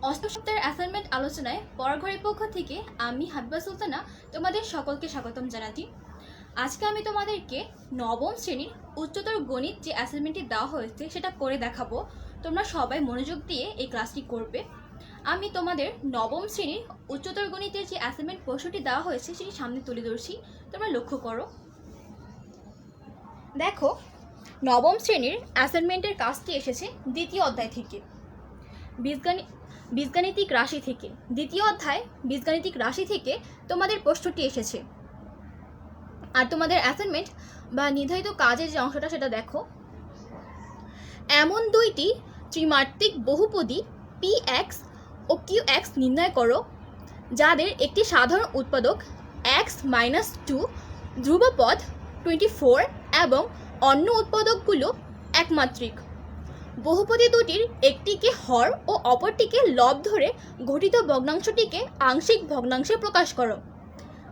অষ্টম সপ্তাহের অ্যাসাইনমেন্ট আলোচনায় পড়াঘরের পক্ষ থেকে আমি হাবিবা সুলতানা তোমাদের সকলকে স্বাগতম জানাচ্ছি। আজকে আমি তোমাদেরকে নবম শ্রেণীর উচ্চতর গণিত যে অ্যাসাইনমেন্টটি দেওয়া হয়েছে সেটা করে দেখাবো। তোমরা সবাই মনোযোগ দিয়ে এই ক্লাসটি করবে। আমি তোমাদের নবম শ্রেণীর উচ্চতর গণিতের যে অ্যাসাইনমেন্ট প্রশ্নটি দেওয়া হয়েছে সেটি সামনে তুলে ধরছি, তোমরা লক্ষ্য করো। দেখো, নবম শ্রেণীর অ্যাসাইনমেন্টের কাজটি এসেছে দ্বিতীয় অধ্যায় থেকে, বীজগাণিতিক রাশি থেকে। দ্বিতীয় অধ্যায় বীজগাণিতিক রাশি থেকে তোমাদের প্রশ্নটি এসেছে। আর তোমাদের অ্যাসাইনমেন্ট বা নির্ধারিত কাজের যে অংশটা সেটা দেখো। এমন দুইটি ত্রিমাত্রিক বহুপদী px ও qx নির্ণয় করো যাদের একটি সাধারণ উৎপাদক x-2, ধ্রুবপদ 24 এবং অন্য উৎপাদকগুলো একমাত্রিক। বহুপদী দুটির একটিকে হর ও অপরটিকে লব ধরে গঠিত ভগ্নাংশটিকে আংশিক ভগ্নাংশে প্রকাশ করো।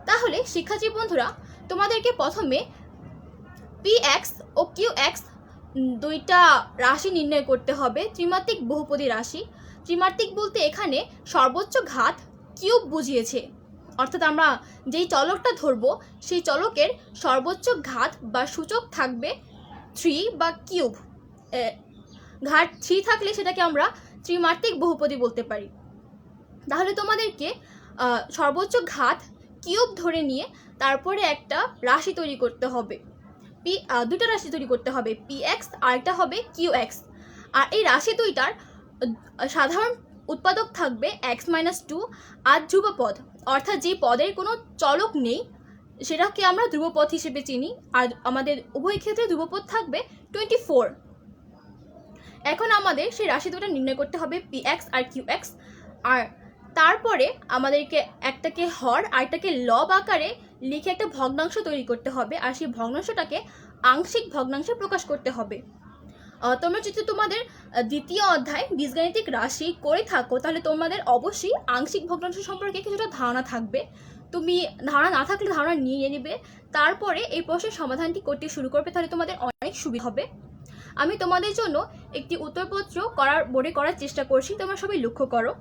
তাহলে শিক্ষার্থী বন্ধুরা, তোমাদেরকে প্রথমে px ও qx দুইটা রাশি নির্ণয় করতে হবে, ত্রিমাত্রিক বহুপদী রাশি। ত্রিমাত্রিক বলতে এখানে সর্বোচ্চ ঘাত কিউব বুঝিয়েছে, অর্থাৎ আমরা যেই চলকটা ধরবো সেই চলকের সর্বোচ্চ ঘাত বা সূচক থাকবে 3 বা কিউব। ঘাত 3 থাকলে সেটাকে আমরা ত্রিমাত্রিক বহুপদী বলতে পারি। তাহলে তোমাদেরকে সর্বোচ্চ ঘাত কিউব ধরে নিয়ে তারপরে একটা রাশি তৈরি করতে হবে, দুটো রাশি তৈরি করতে হবে, px আর একটা হবে qx। আর এই রাশি দুইটার সাধারণ উৎপাদক থাকবে x-2 আর ধ্রুবপদ, অর্থাৎ যে পদের কোনো চলক নেই সেটাকে আমরা ধ্রুবপদ হিসেবে চিনি। আর আমাদের উভয় ক্ষেত্রে ধ্রুবপদ থাকবে 24। এখন আমাদের সেই রাশি দুটো নির্ণয় করতে হবে, px আর qx। আর তারপরে আমাদেরকে একটাকে হর আর একটাকে লব আকারে লিখে একটা ভগ্নাংশ তৈরি করতে হবে, আর সেই ভগ্নাংশটাকে আংশিক ভগ্নাংশে প্রকাশ করতে হবে। তোমরা যদি তোমাদের দ্বিতীয় অধ্যায় বীজগাণিতিক রাশি করে থাকো তাহলে তোমাদের অবশ্যই আংশিক ভগ্নাংশ সম্পর্কে কিছুটা ধারণা থাকবে। তুমি ধারণা না থাকলে ধারণা নিয়ে নেবে, তারপরে এই প্রশ্নের সমাধানটি করতে শুরু করবে, তাহলে তোমাদের অনেক সুবিধা হবে। আমি তোমাদের জন্য একটি উত্তরপত্র বোর্ডে করার চেষ্টা করছি, তোমরা সবাই লক্ষ্য করো।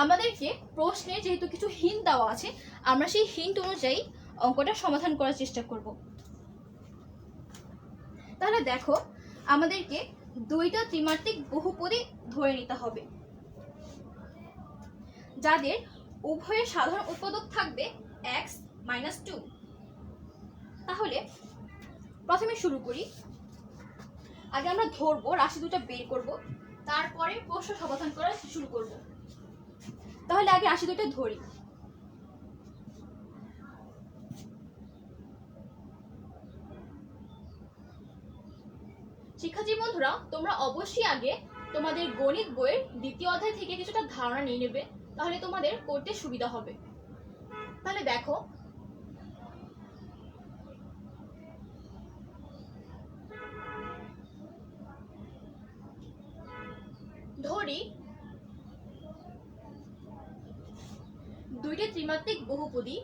আমাদেরকে প্রশ্নে যেহেতু কিছু হিন্ট দেওয়া আছে, আমরা সেই হিন্ট অনুযায়ী অঙ্কটা সমাধান করার চেষ্টা করব। তাহলে দেখো, আমাদেরকে দুইটা ত্রিমাত্রিক বহুপদী ধরে নিতে হবে যাদের উভয়ের সাধারণ উৎপাদক থাকবে x-2। তাহলে প্রথমে শুরু করি। আগে আমরা ধরবো, রাশি দুটো বের করব, তারপরে প্রশ্ন সমাধান করা শুরু করব। তাহলে আগে রাশি দুটো ধরি। শিক্ষার্থী বন্ধুরা, তোমরা অবশ্যই আগে তোমাদের গণিত বইয়ের দ্বিতীয় অধ্যায় থেকে কিছুটা ধারণা নিয়ে নেবে, তাহলে তোমাদের করতে সুবিধা হবে। তাহলে দেখো, ধরি দুইটি ত্রিমাত্রিক বহুপদী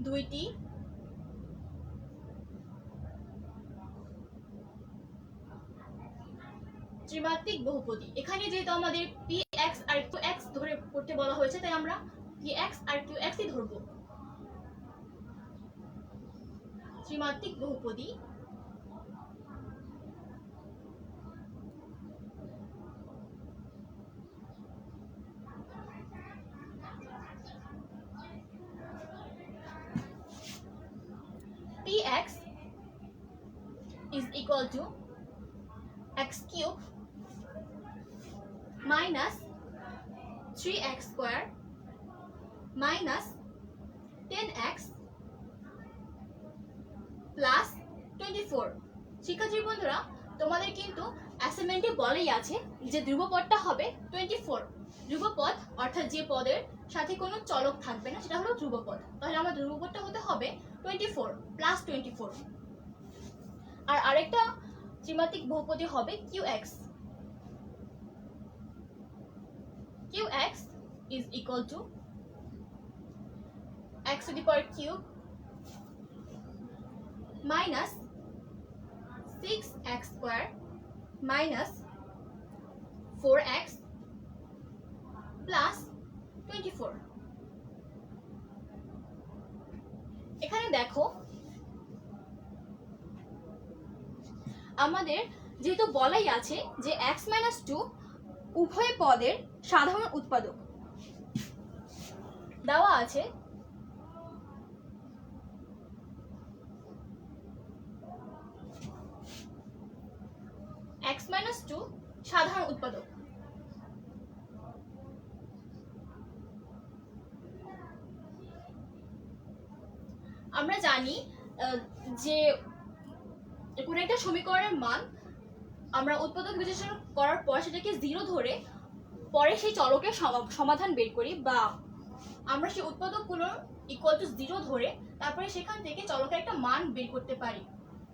দুইটি ত্রিমাত্রিক বহুপদী। এখানে যেহেতু আমাদের px আর qx ধরে করতে বলা হয়েছে, তাই আমরা px আর qx ই ধরব। ত্রিমাত্রিক বহুপদী px is equal to x cube minus 3x square minus 10x plus 24। শিক্ষার্থী বন্ধুরা, তোমাদের কিন্তু অ্যাসাইনমেন্টে বলাই আছে যে ধ্রুবপদটা হবে 24। ধ্রুবপদ অর্থাৎ যে পদের সাথে কোনো চলক থাকবে না সেটা হলো ধ্রুবপদ। তাহলে আমার ধ্রুবপদটা হতে হবে 24 প্লাস 24। আর আরেকটা ত্রিমাত্রিক বহুপদী হবে qx। qx is equal to x to the power cube minus 6x square minus 4x plus 24। এখানে দেখো আমাদের যেহেতু বলাই আছে যে x মাইনাস 2 উভয় পদের সাধারণ উৎপাদক, দেওয়া আছে x মাইনাস 2 সাধারণ উৎপাদক। আমরা জানি যে কোনো একটা সমীকরণের মান আমরা উৎপাদক বিশ্লেষণ করার পর সেটাকে 0 ধরে পরে সেই চলকের সমাধান বের করি, বা আমরা সেই উৎপাদকগুলো ইকুয়াল টু 0 ধরে তারপরে সেখান থেকে চলকের একটা মান বের করতে পারি।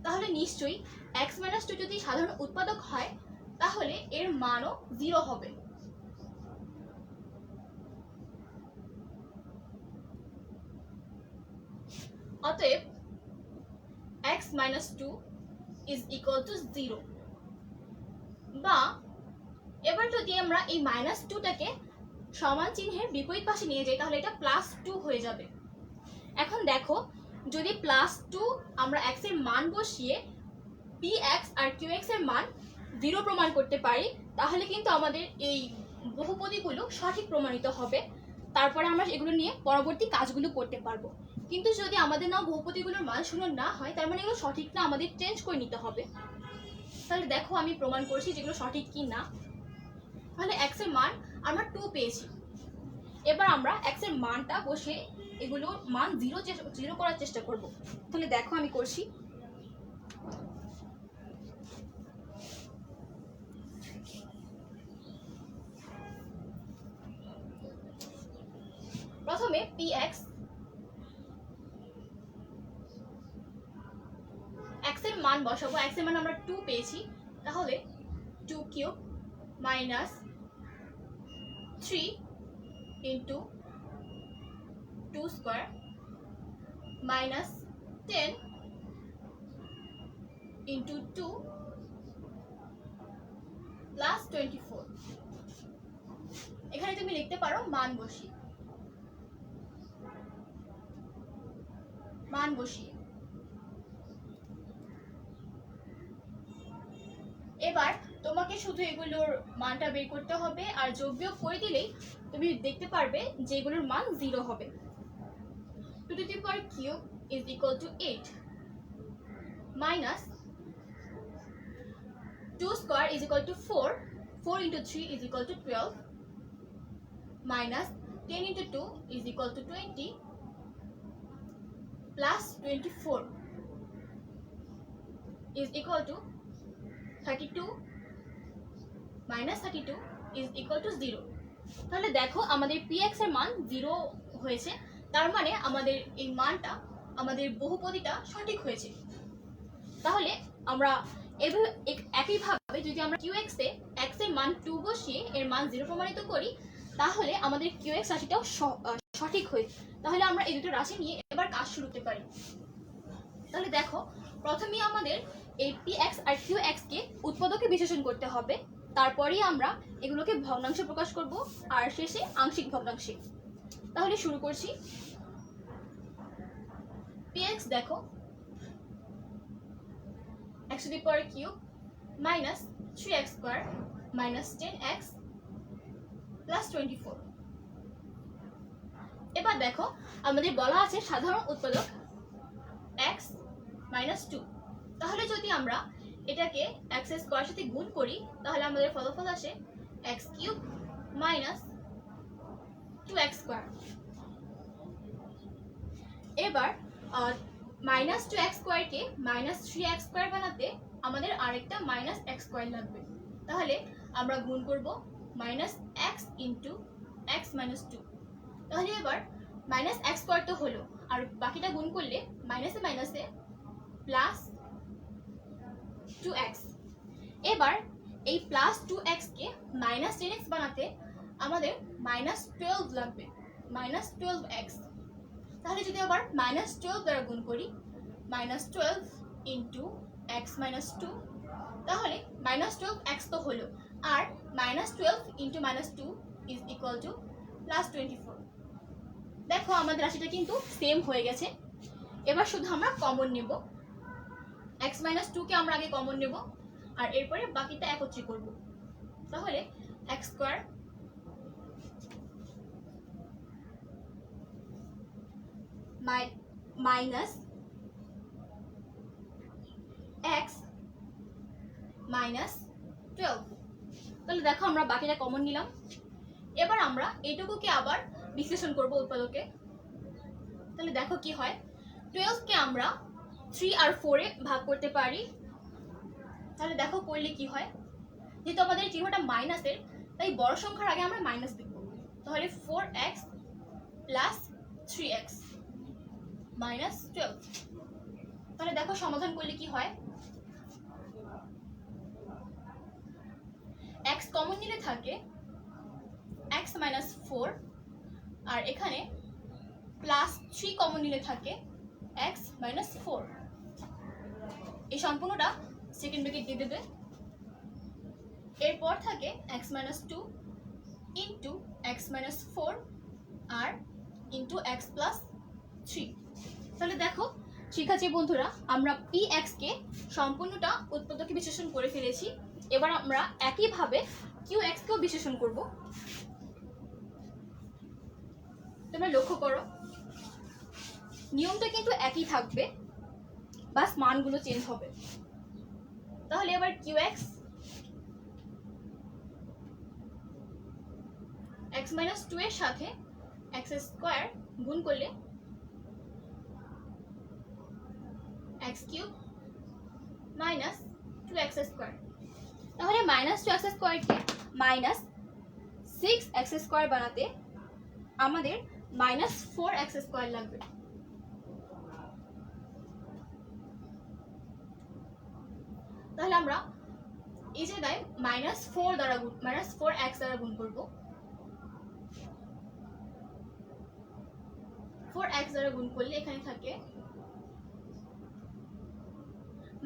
তাহলে নিশ্চয়ই x মাইনাস 2 যদি সাধারণ উৎপাদক হয় তাহলে এর মানও 0 হবে। অতএব x minus 2 is equal to 0। বা এবার যদি আমরা এই মাইনাস 2টাকে সমান চিহ্নের বিপরীত পাশে নিয়ে যাই তাহলে এটা প্লাস 2 হয়ে যাবে। এখন দেখো যদি প্লাস 2 আমরা x এর মান বসিয়ে px আর qx এর মান 0 প্রমাণ করতে পারি তাহলে কিন্তু আমাদের এই বহুপদীগুলো সঠিক প্রমাণিত হবে। তারপরে আমরা এগুলো নিয়ে পরবর্তী কাজগুলো করতে পারবো। কিন্তু যদি আমাদের না বহুপদীগুলোর মান 0 না হয় তার মানে এগুলো সঠিক না, আমাদের চেঞ্জ করে নিতে হবে। তাহলে দেখো আমি প্রমাণ করছি যেগুলো সঠিক কি না। তাহলে x এর মান আমরা 2 পেয়েছি। এবার আমরা x এর মানটা বসে এগুলোর মান 0 করার চেষ্টা করব। তাহলে দেখো আমি করছি। প্রথমে px x এর মান বসাবো। x এর মান আমরা 2 পেয়েছি, তাহলে 2 cube minus 3 into 2 square minus 10 into 2 plus 24। এখানে তুমি লিখতে পারো মান বসিয়ে। এবার তোমাকে শুধু এগুলোর মানটা বের করতে হবে, আর যোগ বিয়োগ করে দিলেই তুমি দেখতে পারবে যে এগুলোর মান 0 হবে। 2 to the power cube is equal to 8 minus 2 square is equal to 4 into 3 is equal to 12 minus 10 into 2 is equal to 20 plus 24 is equal to 32 minus 32 is equal to 0। তাহলে দেখো আমাদের px এর মান 0 হয়েছে, তার মানে আমাদের এই মানটা, আমাদের বহুপদীটা সঠিক হয়েছে। তাহলে আমরা একইভাবে যদি আমরা qx এ x এর মান 2 বসিয়ে এর মান 0 প্রমাণিত করি তাহলে আমাদের qx রাশিটাও সঠিক হয়েছে। তাহলে আমরা এই দুটো রাশি নিয়ে এবার কাজ শুরু করতে পারি। তাহলে দেখো প্রথমেই আমাদের এই px আর qx কে উৎপাদকে বিশ্লেষণ করতে হবে, তারপরেই আমরা এগুলোকে ভগ্নাংশে প্রকাশ করব আর শেষে আংশিক ভগ্নাংশে। তাহলে শুরু করছি। px দেখো x to the power cube minus 3x square minus 10x plus 24। এবার দেখো আমাদের বলা আছে সাধারণ উৎপাদক x minus 2। তাহলে যদি আমরা এটাকে x এর স্কয়ার সাথে গুণ করি তাহলে আমাদের ফলাফল আসে x cube minus 2x square. এবার মাইনাস 2x স্কয়ারকে মাইনাস 3x স্কয়ার বানাতে আমাদের আরেকটা মাইনাস x স্কয়ার লাগবে। তাহলে আমরা গুণ করব minus x into x minus 2। তাহলে এবার মাইনাস x স্কয়ার তো হলো, আর বাকিটা গুণ করলে মাইনাসে মাইনাসে প্লাস 2x। এবার এই প্লাস 2x কে মাইনাস 10x বানাতে আমাদের মাইনাস 12 লাগবে, মাইনাস 12x। তাহলে যদি আবার মাইনাস 12 দ্বারা গুণ করি মাইনাস 12 ইন্টু x মাইনাস 2 তাহলে -12x তো হলো, আর -12 ইন্টু -2 ইজ ইকুয়াল টু +24। দেখো আমাদের রাশিটা কিন্তু সেম হয়ে গেছে। এবার শুধু আমরা কমন নেব, x - 2 কে আমরা আগে কমন নেব, আর এরপরে বাকিটা একত্রিত করব। তাহলে x স্কয়ার মাইনাস x -12। তাহলে দেখো আমরা বাকিটা কমন নিলাম। এবার আমরা এইটুকুকে আবার বিশ্লেষণ করব উৎপাদকে। তাহলে দেখো কি হয়, 12 কে আমরা 3 আর 4 এ ভাগ করতে পারি। তাহলে দেখো করলে কি হয়, যেহেতু আমাদের চিহ্নটা মাইনাসের, তাই বড় সংখ্যার আগে আমরা মাইনাস লিখব। তাহলে 4x প্লাস 3x মাইনাস 12। তাহলে দেখো সমাধান করলে কি হয়, x কমন নিলে থাকে x - 4, আর এখানে প্লাস 3 কমন নিলে থাকে x - 4। এই সম্পূর্ণটা সেকেন্ড ব্র্যাকেট দিয়ে দেবে। এরপর থাকে x - 2 ইন্টু x - 4 আর ইন্টু x প্লাস 3। তাহলে দেখো শিক্ষার্থী বন্ধুরা, আমরা px কে সম্পূর্ণটা উৎপাদকে বিশ্লেষণ করে ফেলেছি। এবার আমরা একইভাবে qx কেও বিশ্লেষণ করব। তোমরা লক্ষ্য করো, নিয়মটা কিন্তু একই থাকবে, বাস মানগুলো চেঞ্জ হবে। তাহলে এবার qx x - 2 এর সাথে x স্কয়ার গুণ করলে x cube minus 2x square. তাহলে -2x স্কয়ারকে -6x স্কয়ার বানাতে আমাদের -4x স্কয়ার লাগবে। তাহলে আমরা এই জায়গায় -4x দ্বারা গুণ করব। 4x দ্বারা গুণ করলে এখানে থাকে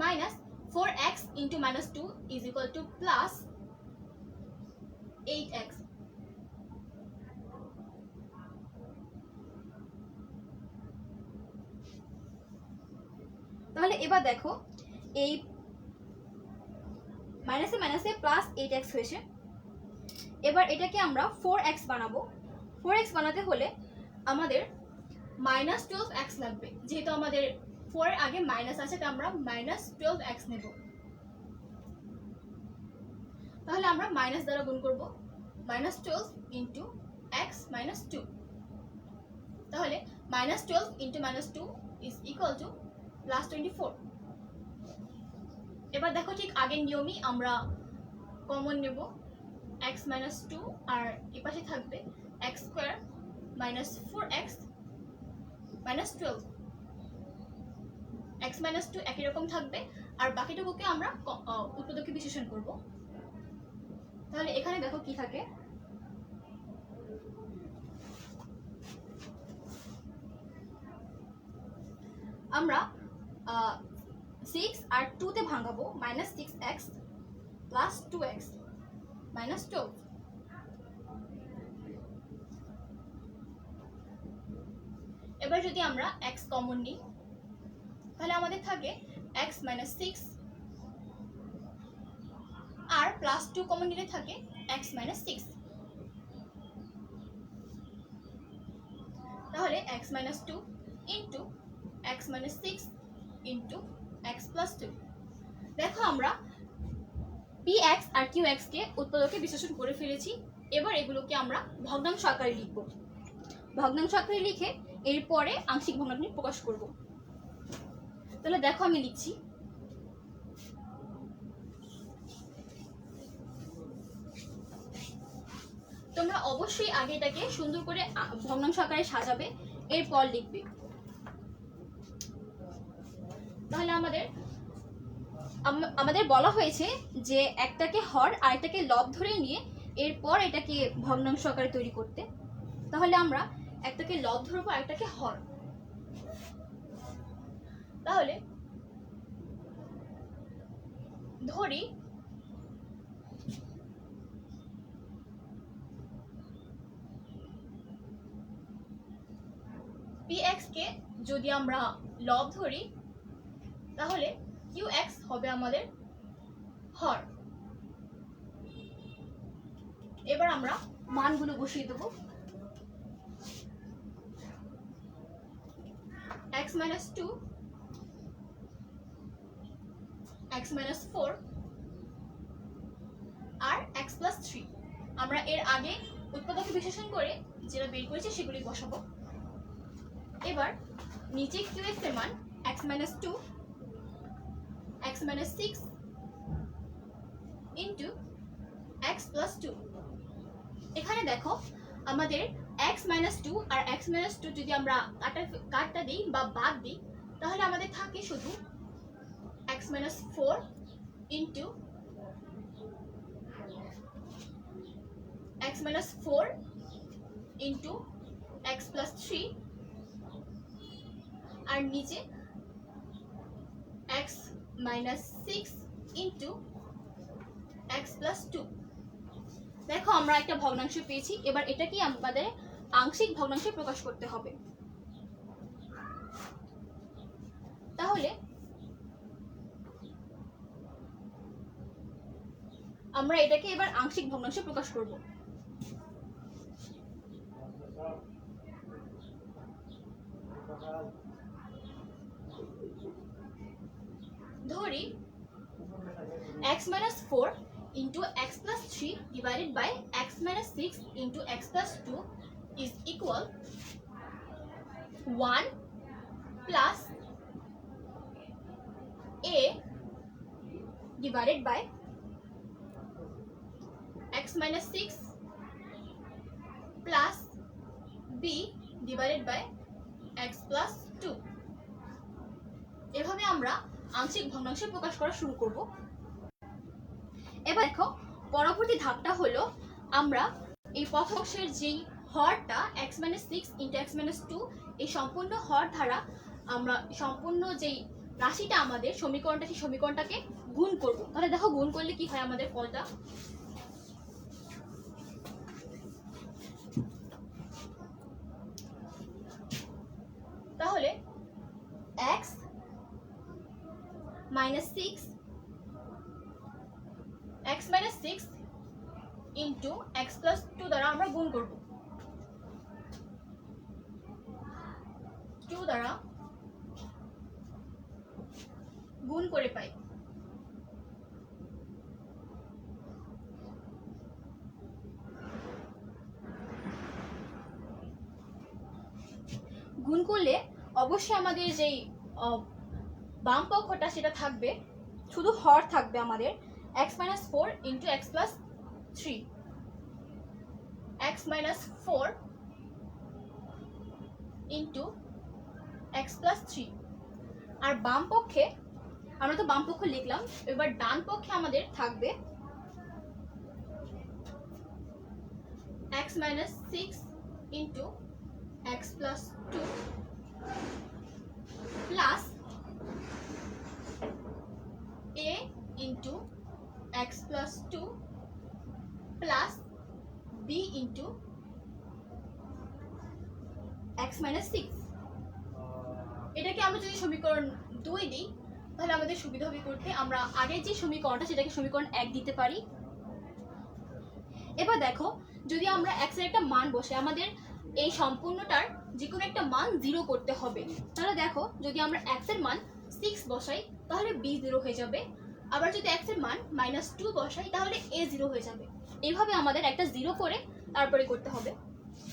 -4x into -2 is equal two plus 8x। তাহলে এবার দেখো, এই মাইনাসে মাইনাসে প্লাস 8x হয়েছে। এবার এটাকে আমরা 4x বানাবো। 4x বানাতে হলে আমাদের -12x লাগবে, যেহেতু আমাদের 4 এর আগে মাইনাস আছে, তাই আমরা -12x নেব। তাহলে আমরা মাইনাস দ্বারা গুণ করব, -12 ইন্টু x - 2। তাহলে -12 ইন্টু -2 ইজ ইকুয়াল টু +24। এবার দেখো ঠিক আগের নিয়মই আমরা কমন নেব, x - 2 আর এপাশে থাকবে x স্কয়ার -4x -12। x - 2 একই রকম থাকবে, আর বাকিটুকুকে আমরা উৎপাদকে বিশ্লেষণ করব। তাহলে এখানে দেখো কি থাকে, আমরা 6 আর 2 তে ভাঙাবো, -6x প্লাস 2x -12। এবার যদি আমরা x কমন নিই, তাহলে আমাদের থাকে x - 6 আর প্লাস 2 কমন নিলে থাকে x - 6। তাহলে x - 2 into x - 6 into x plus 2। দেখো আমরা px আর qx কে উৎপাদকে বিশ্লেষণ করে ফেলেছি। এবার এগুলোকে আমরা ভগ্নাংশ আকারে লিখব। ভগ্নাংশ আকারে লিখে এরপরে আংশিক ভগ্নাংশ প্রকাশ করব। তাহলে দেখো আমি লিখছি, তোমরা অবশ্যই আগে এটাকে সুন্দর করে ভগ্নাংশ আকারে সাজাবে, এরপর লিখবে। তাহলে আমাদের বলা হয়েছে যে একটাকে হর আর একটাকে লব ধরে নিয়ে এরপর এটাকে ভগ্নাংশ আকারে তৈরি করতে। তাহলে আমরা একটাকে লব ধরবো আর একটাকে হর। তাহলে ধরি px কে যদি আমরা লব ধরি তাহলে qx হবে আমাদের হর। এবার আমরা মানগুলো বসিয়ে দেব। x minus 2, x minus 4 আর x plus 3 আমরা এর আগে উৎপাদক বিশ্লেষণ করে যেটা বের করেছি সেগুলি বসাবো। এবার নিচে qx এর মান x minus 2, x minus 6 into x plus 2। এখানে দেখো আমাদের x minus 2 আর x minus 2 যদি আমরা কাটটা দিই বা বাদ দিই তাহলে আমাদের থাকে শুধু x minus 4 into x minus 4 into x plus 3 আর নিচে x minus 6 into x plus 2। দেখো আমরা একটা ভগ্নাংশ পেয়েছি। এবার এটাকে আমাদের আংশিক ভগ্নাংশে প্রকাশ করতে হবে। তাহলে আমরা এটাকে এবার আংশিক ভগ্নাংশে প্রকাশ করব। ধরি x minus 4 into x plus 3 divided by x minus 6 into x plus 2 is equal 1 plus a divided by x minus 6 plus b divided by x plus 2। এভাবে আমরা আংশিক ভগ্নাংশে প্রকাশ করা শুরু করব। এবার দেখো পরবর্তী ধাপটা হলো আমরা এই প্রথম অংশের যেই হরটা x minus 6 into x minus 2 এই সম্পূর্ণ হর দ্বারা আমরা সম্পূর্ণ যেই রাশিটা আমাদের সমীকরণটা সেই সমীকরণটাকে গুণ করব। তাহলে দেখো গুণ করলে কি হয় আমাদের ফলটা। তাহলে x minus 6 x minus 6 into x plus 2 দ্বারা আমরা গুণ করব। 2 দ্বারা গুণ করে পাই গুণ করলে অবশ্যই আমাদের যেই বাম পক্ষটা সেটা থাকবে, শুধু হর থাকবে আমাদের x minus 4 into x plus 3, x minus 4 into x plus 3। আর বাম পক্ষে আমরা তো বাম পক্ষ লিখলাম, এবার ডান পক্ষে আমাদের থাকবে x minus 6 into x plus 2 plus a into x plus 2 plus b into x minus 6। এটাকে আমরা যদি সমীকরণ 2 দিই তাহলে আমাদের সুবিধা হবে করতে। আমরা আগের যে সমীকরণটা সেটাকে সমীকরণ 1 দিতে পারি। এবার দেখো যদি আমরা x এর একটা মান বসে আমাদের এই সম্পূর্ণটার যে কোনো একটা মান 0 করতে হবে। তাহলে দেখো যদি আমরা x এর মান 6 বসাই তাহলে b 0 হয়ে যাবে, আবার যদি x এর মান -2 বসাই তাহলে a 0 হয়ে যাবে। এইভাবে আমাদের একটা 0 করে তারপরে করতে হবে।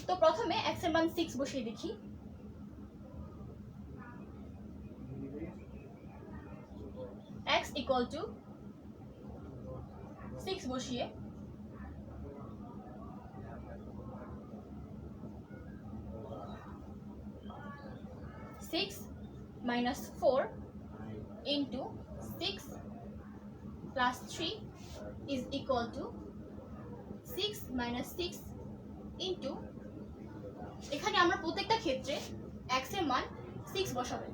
তো প্রথমে x এর মান 6 বসিয়ে দেখি। x equal to 6 বসিয়ে 6 minus 4 into 6 plus 3 is equal to 6 minus 6 into, এখানে আমরা প্রত্যেকটা ক্ষেত্রে x এর মান 6 বসাবো।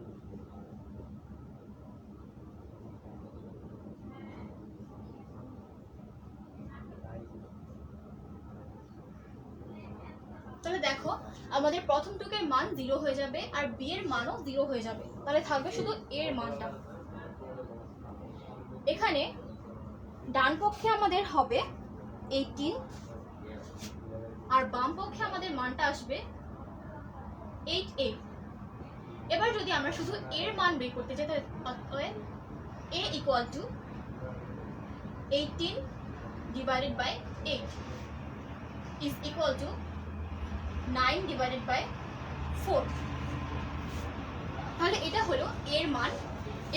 তাহলে দেখো আমাদের প্রথম টুকের মান 0 হয়ে যাবে আর বি এর মানও 0 হয়ে যাবে, তাহলে থাকবে শুধু এর মানটা। এখানে ডান পক্ষে আমাদের হবে 18 আর বাম পক্ষে আমাদের মানটা আসবে 8a। এবার যদি আমরা শুধু এর মান বের করতে চাই তাহলে a equal to 18 divided by 8 is equal to 9 divided by 4। তাহলে এটা হলো এর মান।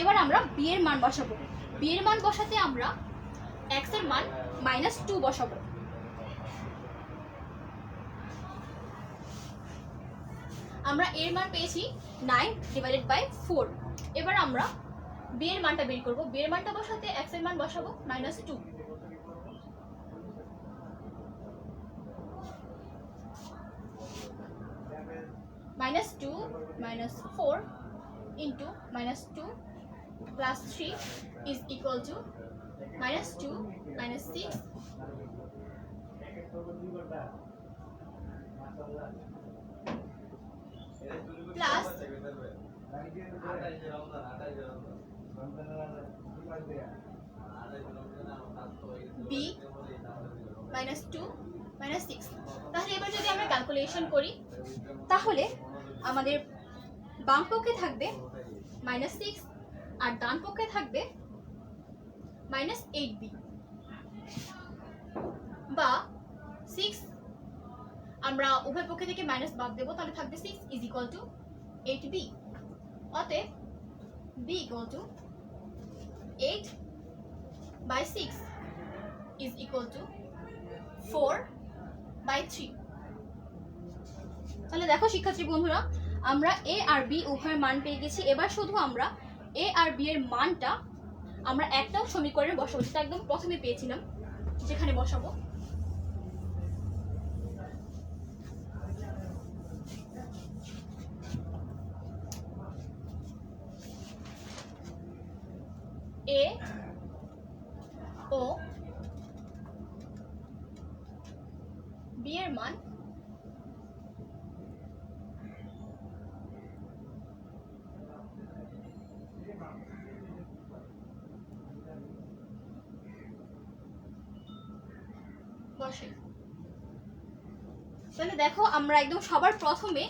এবার আমরা বি এর মান বসাবো। বি এর মান বসাতে আমরা x এর মান -2 বসাবো। আমরা এর মান পেয়েছি 9 ডিভাইডেড বাই 4। এবার আমরা বি এর মানটা বের করব। বি এর মানটা বসাতে x এর মান বসাবো -2। -2 -4 into -2 plus 3 is equal to -2 -6 plus b -2 -6। তাহলে এবার যদি আমরা ক্যালকুলেশন করি তাহলে আমাদের বাম পক্ষে থাকবে -6 আর ডান পক্ষে থাকবে -8b বা 6 আমরা উভয় পক্ষে থেকে মাইনাস বাদ দেব, তাহলে থাকবে 6 ইজ ইকুয়াল টু 8b। অতএব b equal to 8 by 6 is equal to 4 by 3। তাহলে দেখো শিক্ষার্থী বন্ধুরা, আমরা a আর b উভয়ের মান পেয়ে গেছি। এবার শুধু আমরা a আর b এর মানটা আমরা একটাও সমীকরণে বসাবো, যেটা একদম প্রথমে পেয়েছিলাম, যেখানে বসাবো। a ও b এর মান বসে। তাহলে দেখো আমরা একদম সবার প্রথমে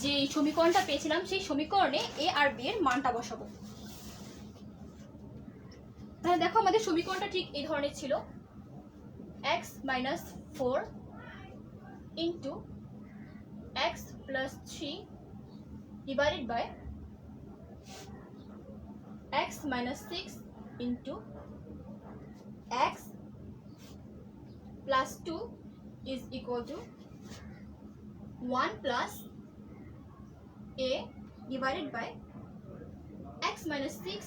যে সমীকরণটা পেয়েছিলাম সেই সমীকরণে a আর b এর মানটা বসাবো। তাহলে দেখো আমাদের সমীকরণটা ঠিক এই ধরনের ছিল, x - 4 into x + 3 divided by x - 6 into x + 2 is equal to 1 plus a divided by x - 6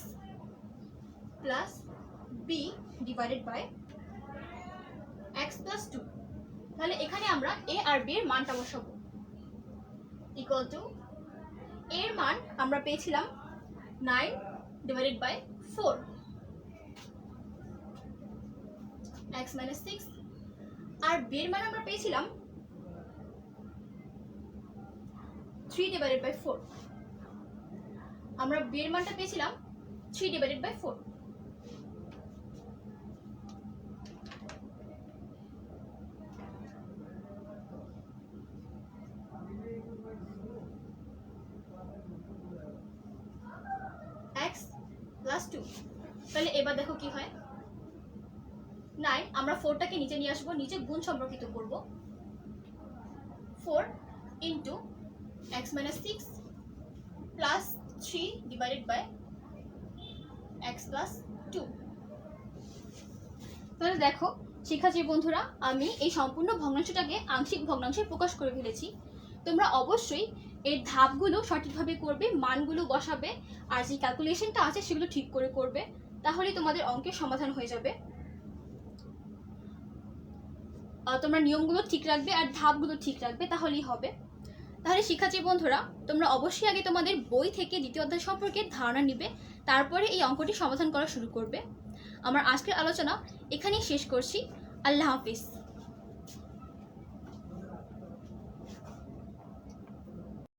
plus b divided by x + 2। তাহলে এখানে আমরা a আর b এর মানটা বসাবো। ইকুয়াল টু এর মান আমরা পেয়েছিলাম 9 ডিভাইডেড বাই 4 x - 6 আর b এর মান আমরা পেয়েছিলাম 3 ডিভাইডেড বাই 4। আমরা b এর মানটা পেয়েছিলাম 3 ডিভাইডেড বাই 4। x + 2। তাহলে এবার দেখো কি হয়, 9 আমরা 4টাকে নিচে নিয়ে আসবো, নিচে গুণ সম্পর্কিত করব। 4 into x - 6 plus 3 divided by x + 2। তাহলে দেখো শিক্ষার্থী বন্ধুরা, আমি এই সম্পূর্ণ ভগ্নাংশটাকে আংশিক ভগ্নাংশে প্রকাশ করে ফেলেছি। তোমরা অবশ্যই এর ধাপগুলো সঠিকভাবে করবে, মানগুলো বসাবে, আর যে ক্যালকুলেশনটা আছে সেগুলো ঠিক করে করবে, তাহলেই তোমাদের অঙ্কের সমাধান হয়ে যাবে। তোমরা নিয়মগুলো ঠিক রাখবে আর ধাপগুলো ঠিক রাখবে, তাহলেই হবে। তাহলে শিক্ষার্থী বন্ধুরা, তোমরা অবশ্যই আগে তোমাদের বই থেকে দ্বিতীয় অধ্যায় সম্পর্কে ধারণা নিবে, তারপরে এই অঙ্কটি সমাধান করা শুরু করবে। আমার আজকের আলোচনা এখানেই শেষ করছি। আল্লাহ হাফিজ।